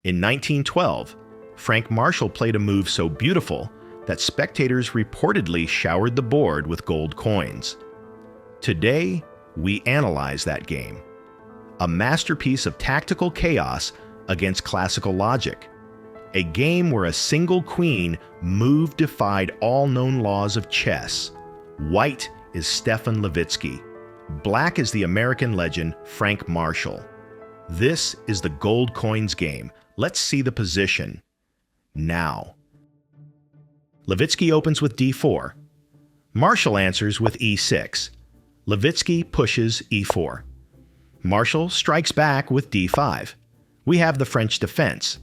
In 1912, Frank Marshall played a move so beautiful that spectators reportedly showered the board with gold coins. Today, we analyze that game. A masterpiece of tactical chaos against classical logic. A game where a single queen move defied all known laws of chess. White is Stefan Levitsky. Black is the American legend Frank Marshall. This is the gold coins game. Let's see the position. Now. Levitsky opens with d4. Marshall answers with e6. Levitsky pushes e4. Marshall strikes back with d5. We have the French defense.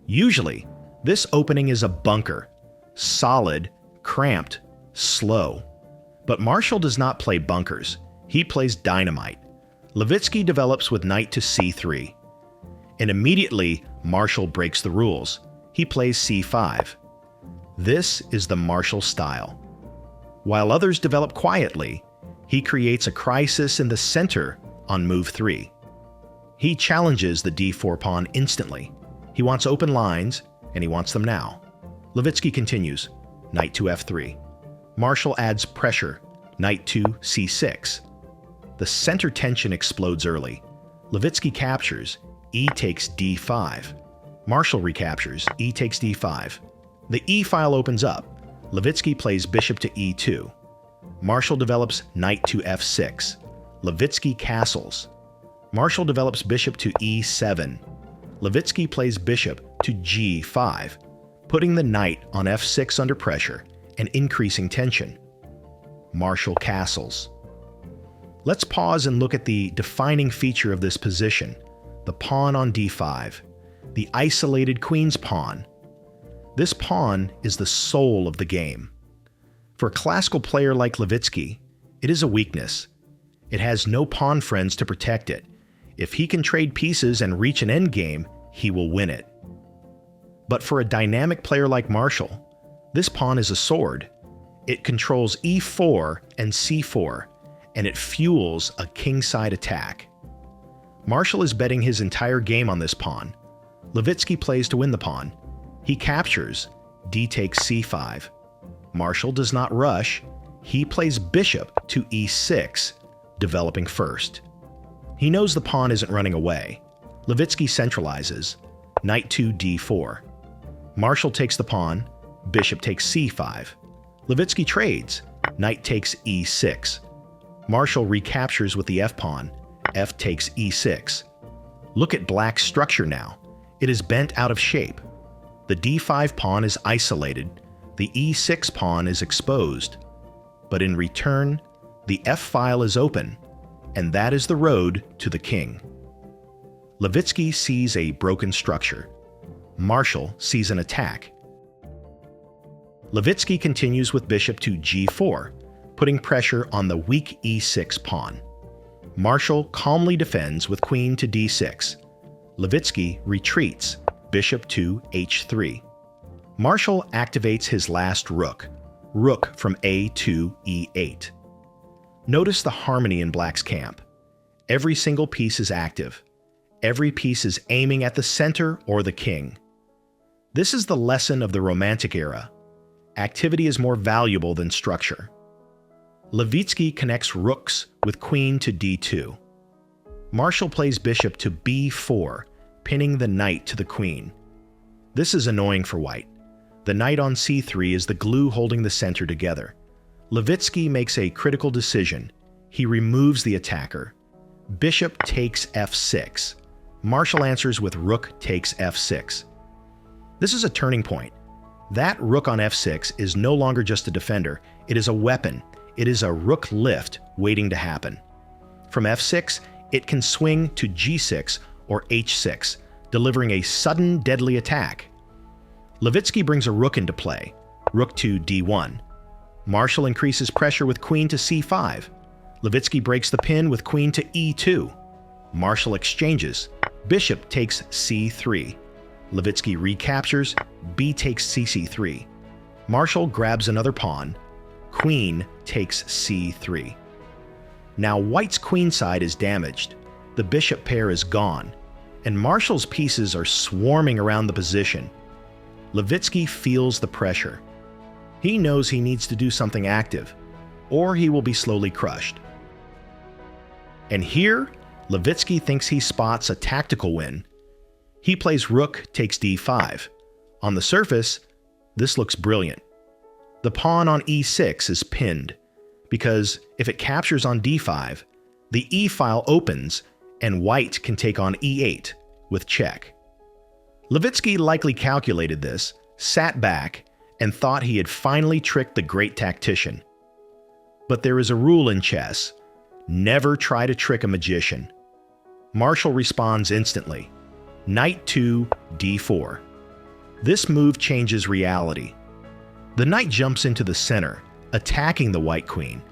Usually, this opening is a bunker. Solid, cramped, slow. But Marshall does not play bunkers. He plays dynamite. Levitsky develops with knight to c3. And immediately, Marshall breaks the rules. He plays c5. This is the Marshall style. While others develop quietly, he creates a crisis in the center on move 3. He challenges the d4 pawn instantly. He wants open lines, and he wants them now. Levitsky continues, knight to f3. Marshall adds pressure, knight to c6. The center tension explodes early. Levitsky captures, e takes d5. Marshall recaptures, e takes d5. The e file opens up. Levitsky plays bishop to e2. Marshall develops knight to f6. Levitsky castles. Marshall develops bishop to e7. Levitsky plays bishop to g5, putting the knight on f6 under pressure and increasing tension. Marshall castles. Let's pause and look at the defining feature of this position, the pawn on d5, the isolated queen's pawn. This pawn is the soul of the game. For a classical player like Levitsky, it is a weakness. It has no pawn friends to protect it. If he can trade pieces and reach an endgame, he will win it. But for a dynamic player like Marshall, this pawn is a sword. It controls e4 and c4, and it fuels a kingside attack. Marshall is betting his entire game on this pawn. Levitsky plays to win the pawn. He captures, d takes c5. Marshall does not rush. He plays bishop to e6, developing first. He knows the pawn isn't running away. Levitsky centralizes, knight to d4. Marshall takes the pawn, bishop takes c5. Levitsky trades, knight takes e6. Marshall recaptures with the f-pawn, f takes e6. Look at black's structure now. It is bent out of shape. The d5 pawn is isolated. The e6 pawn is exposed. But in return, the f-file is open, and that is the road to the king. Levitsky sees a broken structure. Marshall sees an attack. Levitsky continues with bishop to g4, putting pressure on the weak e6 pawn. Marshall calmly defends with queen to d6. Levitsky retreats, bishop to h3. Marshall activates his last rook, rook from a to e8. Notice the harmony in black's camp. Every single piece is active. Every piece is aiming at the center or the king. This is the lesson of the Romantic era. Activity is more valuable than structure. Levitsky connects rooks with queen to d2. Marshall plays bishop to b4, pinning the knight to the queen. This is annoying for white. The knight on c3 is the glue holding the center together. Levitsky makes a critical decision. He removes the attacker. Bishop takes f6. Marshall answers with rook takes f6. This is a turning point. That rook on f6 is no longer just a defender. It is a weapon. It is a rook lift waiting to happen. From f6, it can swing to g6 or h6, delivering a sudden deadly attack. Levitsky brings a rook into play, rook to d1. Marshall increases pressure with queen to c5. Levitsky breaks the pin with queen to e2. Marshall exchanges. Bishop takes c3. Levitsky recaptures. B takes cc3. Marshall grabs another pawn. Queen takes c3. Now white's queen side is damaged. The bishop pair is gone. and Marshall's pieces are swarming around the position. Levitsky feels the pressure. He knows he needs to do something active, or he will be slowly crushed. And here, Levitsky thinks he spots a tactical win. He plays rook takes d5. On the surface, this looks brilliant. The pawn on e6 is pinned, because if it captures on d5, the e-file opens and white can take on e8 with check. Levitsky likely calculated this, sat back, and thought he had finally tricked the great tactician. But there is a rule in chess: never try to trick a magician. Marshall responds instantly. Knight to d4. This move changes reality. The knight jumps into the center, attacking the white queen,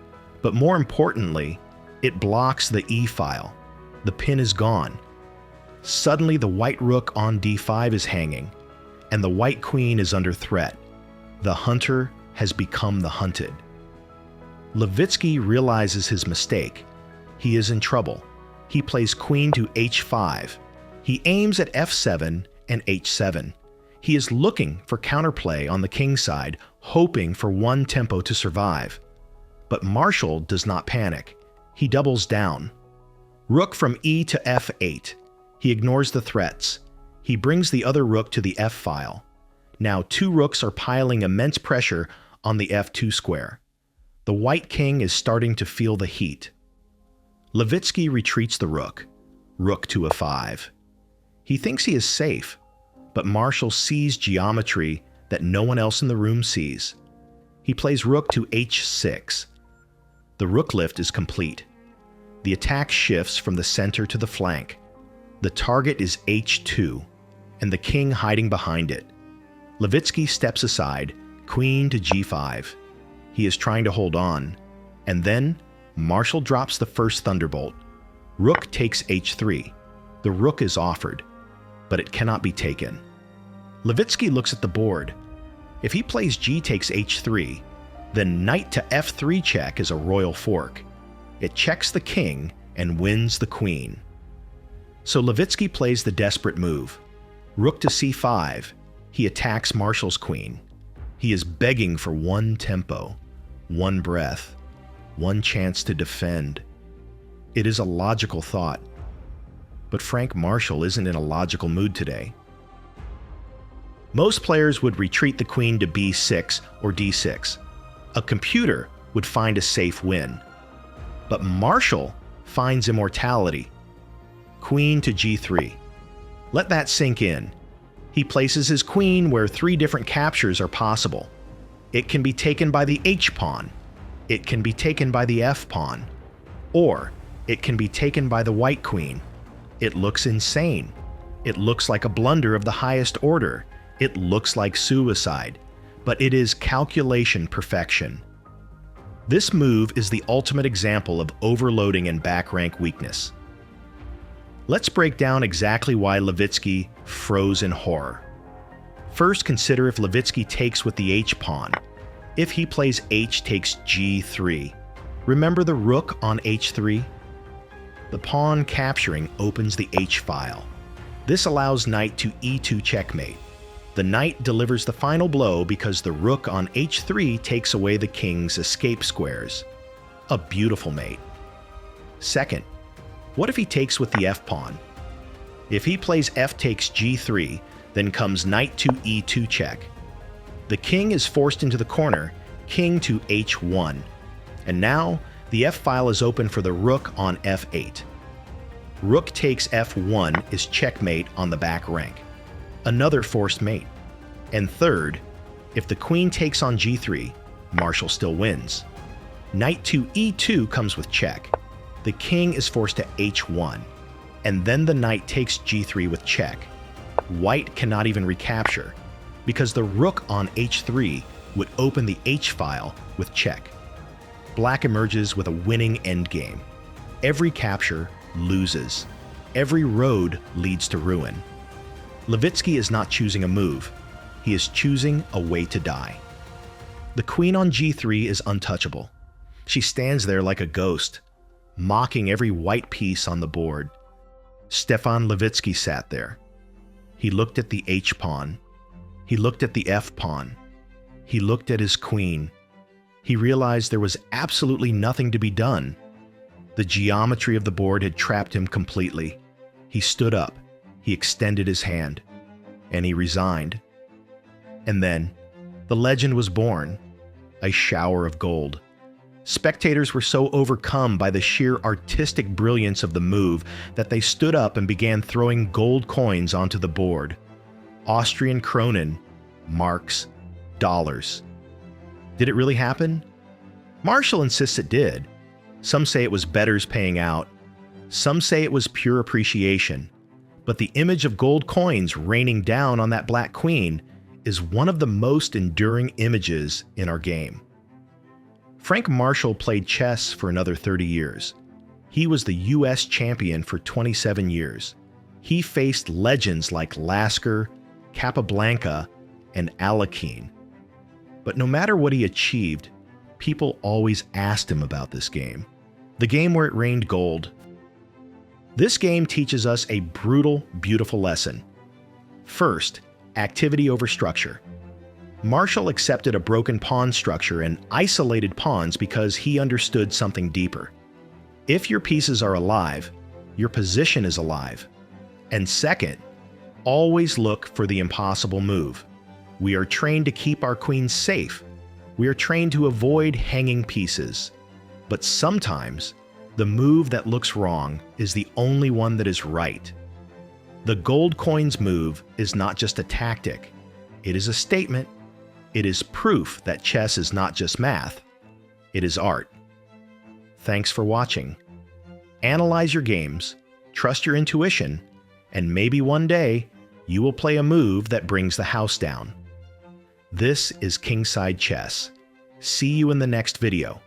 but more importantly, it blocks the e-file. The pin is gone. Suddenly the white rook on d5 is hanging, and the white queen is under threat. The hunter has become the hunted. Levitsky realizes his mistake. He is in trouble. He plays queen to h5. He aims at f7 and h7. He is looking for counterplay on the kingside, hoping for one tempo to survive. But Marshall does not panic. He doubles down. Rook from e to f8. He ignores the threats. He brings the other rook to the f-file. Now 2 rooks are piling immense pressure on the f2 square. The white king is starting to feel the heat. Levitsky retreats the rook. Rook to a5. He thinks he is safe, but Marshall sees geometry that no one else in the room sees. He plays rook to h6. The rook lift is complete. The attack shifts from the center to the flank. The target is h2, and the king hiding behind it. Levitsky steps aside, queen to g5. He is trying to hold on, and then Marshall drops the first thunderbolt. Rook takes h3. The rook is offered, but it cannot be taken. Levitsky looks at the board. If he plays g takes h3, then knight to f3 check is a royal fork. It checks the king and wins the queen. So Levitsky plays the desperate move. Rook to c5. He attacks Marshall's queen. He is begging for one tempo, one breath, one chance to defend. It is a logical thought. But Frank Marshall isn't in a logical mood today. Most players would retreat the queen to b6 or d6. A computer would find a safe win. But Marshall finds immortality. Queen to g3. Let that sink in. He places his queen where 3 different captures are possible. It can be taken by the h-pawn. It can be taken by the f-pawn. Or it can be taken by the white queen. It looks insane. It looks like a blunder of the highest order. It looks like suicide. But it is calculation perfection. This move is the ultimate example of overloading and back rank weakness. Let's break down exactly why Levitsky froze in horror. First, consider if Levitsky takes with the h-pawn. If he plays h takes g3, remember the rook on h3? The pawn capturing opens the h-file. This allows knight to e2 checkmate. The knight delivers the final blow because the rook on h3 takes away the king's escape squares. A beautiful mate. Second, what if he takes with the f-pawn? If he plays f takes g3, then comes knight to e2 check. The king is forced into the corner, king to h1. And now, the f-file is open for the rook on f8. Rook takes f1 is checkmate on the back rank. Another forced mate. And third, if the queen takes on g3, Marshall still wins. Knight to e2 comes with check. The king is forced to h1, and then the knight takes g3 with check. White cannot even recapture, because the rook on h3 would open the h-file with check. Black emerges with a winning endgame. Every capture loses. Every road leads to ruin. Levitsky is not choosing a move. He is choosing a way to die. The queen on g3 is untouchable. She stands there like a ghost, mocking every white piece on the board. Stefan Levitsky sat there. He looked at the H-pawn. He looked at the F-pawn. He looked at his queen. He realized there was absolutely nothing to be done. The geometry of the board had trapped him completely. He stood up. He extended his hand. And he resigned. And then, the legend was born. A shower of gold. Spectators were so overcome by the sheer artistic brilliance of the move that they stood up and began throwing gold coins onto the board. Austrian Kronen, marks, dollars. Did it really happen? Marshall insists it did. Some say it was bettors paying out. Some say it was pure appreciation. But the image of gold coins raining down on that black queen is one of the most enduring images in our game. Frank Marshall played chess for another 30 years. He was the U.S. champion for 27 years. He faced legends like Lasker, Capablanca, and Alekhine. But no matter what he achieved, people always asked him about this game. The game where it rained gold. This game teaches us a brutal, beautiful lesson. First, activity over structure. Marshall accepted a broken pawn structure and isolated pawns because he understood something deeper. If your pieces are alive, your position is alive. And second, always look for the impossible move. We are trained to keep our queens safe. We are trained to avoid hanging pieces. But sometimes, the move that looks wrong is the only one that is right. The gold coins move is not just a tactic. It is a statement. It is proof that chess is not just math. It is art. Thanks for watching. Analyze your games, trust your intuition, and maybe one day you will play a move that brings the house down. This is Kingside Chess. See you in the next video.